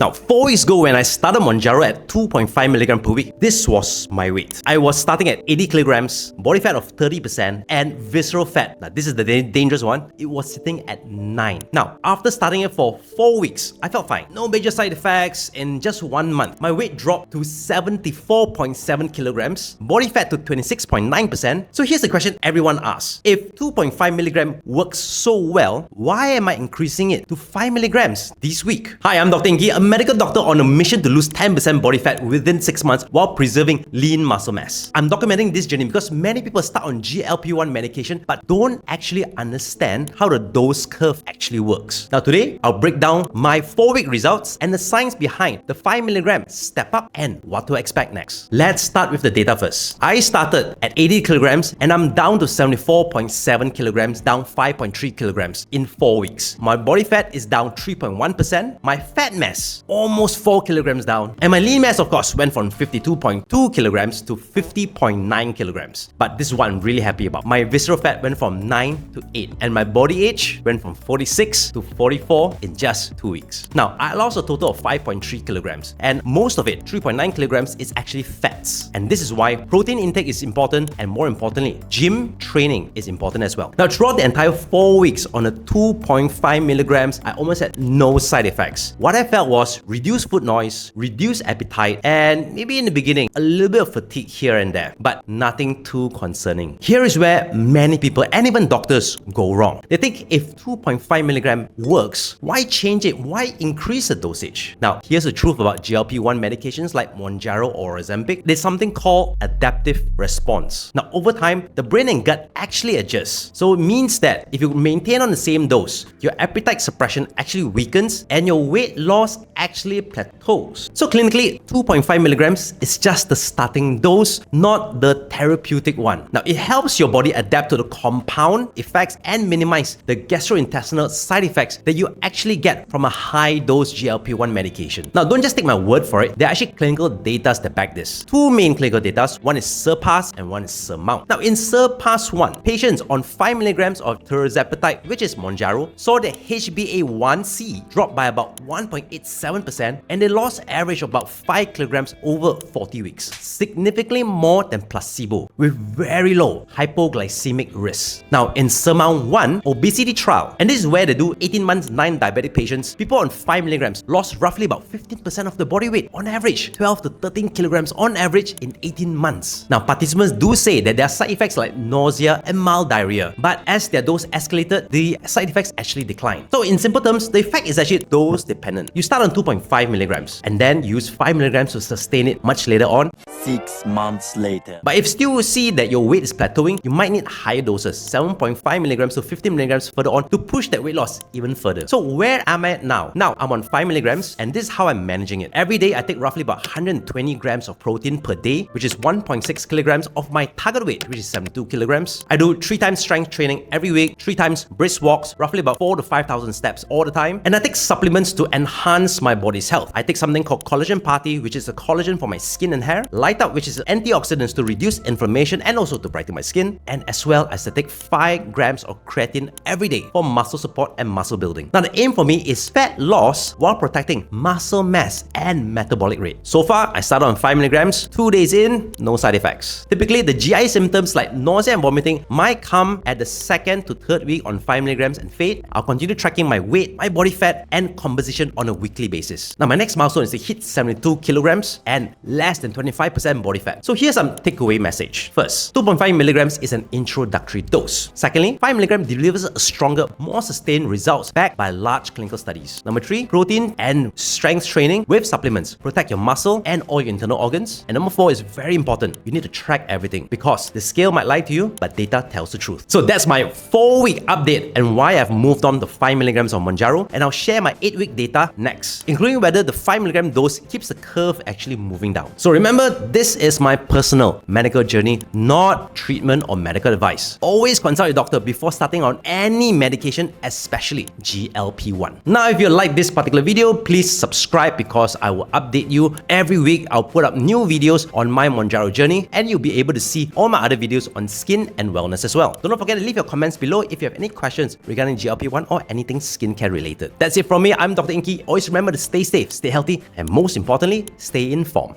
Now, 4 weeks ago when I started Mounjaro at 2.5 milligram per week, this was my weight. I was starting at 80 kilograms, body fat of 30%, and visceral fat. Now, this is the dangerous one. It was sitting at 9. Now, after starting it for 4 weeks, I felt fine. No major side effects. In just 1 month, my weight dropped to 74.7 kilograms, body fat to 26.9%. So here's the question everyone asks. If 2.5 milligram works so well, why am I increasing it to 5 milligrams this week? Hi, I'm Dr. Ingky, a medical doctor on a mission to lose 10% body fat within 6 months while preserving lean muscle mass. I'm documenting this journey because many people start on GLP-1 medication but don't actually understand how the dose curve actually works. Now today, I'll break down my 4-week results and the science behind the 5 milligram step up and what to expect next. Let's start with the data first. I started at 80 kilograms and I'm down to 74.7 kilograms, down 5.3 kilograms in 4 weeks. My body fat is down 3.1%. My fat mass, almost 4 kilograms down. And my lean mass, of course, went from 52.2 kilograms to 50.9 kilograms. But this is what I'm really happy about. My visceral fat went from 9 to 8. And my body age went from 46 to 44 in just 2 weeks. Now, I lost a total of 5.3 kilograms. And most of it, 3.9 kilograms, is actually fats. And this is why protein intake is important, and more importantly, gym training is important as well. Now, throughout the entire 4 weeks on a 2.5 milligrams, I almost had no side effects. What I felt was reduced food noise, reduced appetite, and maybe in the beginning, a little bit of fatigue here and there, but nothing too concerning. Here is where many people and even doctors go wrong. They think if 2.5 milligram works, why change it? Why increase the dosage? Now, here's the truth about GLP-1 medications like Mounjaro or Ozempic. There's something called adaptive response. Now, over time, the brain and gut actually adjust. So it means that if you maintain on the same dose, your appetite suppression actually weakens and your weight loss actually plateaus. So clinically, 2.5 milligrams is just the starting dose, not the therapeutic one. Now, it helps your body adapt to the compound effects and minimize the gastrointestinal side effects that you actually get from a high-dose GLP-1 medication. Now, don't just take my word for it. There are actually clinical data that back this. Two main clinical data. One is Surpass and one is Surmount. Now, in Surpass 1, patients on 5 milligrams of tirzepatide, which is Mounjaro, saw their HbA1c drop by about 1.87% and they lost an average of about 5 kilograms over 40 weeks, significantly more than placebo with very low hypoglycemic risk. Now, in Surmount 1 obesity trial, and this is where they do 18 months 9 diabetic patients, people on 5 milligrams lost roughly about 15% of the body weight on average, 12 to 13 kilograms on average in 18 months. Now, participants do say that there are side effects like nausea and mild diarrhea, but as their dose escalated, the side effects actually declined. So in simple terms, the effect is actually dose dependent. You start on 2.5 milligrams and then use 5 milligrams to sustain it much later on. 6 months later. But if still see that your weight is plateauing, you might need higher doses, 7.5 milligrams to 15 milligrams further on to push that weight loss even further. So where am I at now? Now, I'm on 5 milligrams and this is how I'm managing it. Every day, I take roughly about 120 grams of protein per day, which is 1.6 kilograms of my target weight, which is 72 kilograms. I do 3 times strength training every week, 3 times brisk walks, roughly about 4 to 5,000 steps all the time. And I take supplements to enhance my body's health. I take something called Collagenparty, which is a collagen for my skin and hair, Light-Up, which is antioxidants to reduce inflammation and also to brighten my skin, and as well as I take 5 grams of creatine every day for muscle support and muscle building. Now, the aim for me is fat loss while protecting muscle mass and metabolic rate. So far, I started on 5 milligrams, 2 days in, no side effects. Typically, the GI symptoms like nausea and vomiting might come at the 2nd to 3rd week on 5 milligrams and fade. I'll continue tracking my weight, my body fat, and composition on a weekly basis. Now, my next milestone is to hit 72 kilograms and less than 25% body fat. So here's some takeaway message. First, 2.5 milligrams is an introductory dose. Secondly, 5 milligrams delivers a stronger, more sustained results backed by large clinical studies. Number 3, protein and strength training with supplements. Protect your muscle and all your internal organs. And number 4 is very important. You need to track everything because the scale might lie to you, but data tells the truth. So that's my 4-week update and why I've moved on to 5 milligrams of Mounjaro, and I'll share my 8-week data next, including whether the 5 milligram dose keeps the curve actually moving down. So remember, this is my personal medical journey, not treatment or medical advice. Always consult your doctor before starting on any medication, especially GLP-1. Now, if you like this particular video, please subscribe because I will update you every week. I'll put up new videos on my Mounjaro journey and you'll be able to see all my other videos on skin and wellness as well. Don't forget to leave your comments below if you have any questions regarding GLP-1 or anything skincare related. That's it from me. I'm Dr. Ingky. Always remember to stay safe, stay healthy, and most importantly, stay informed.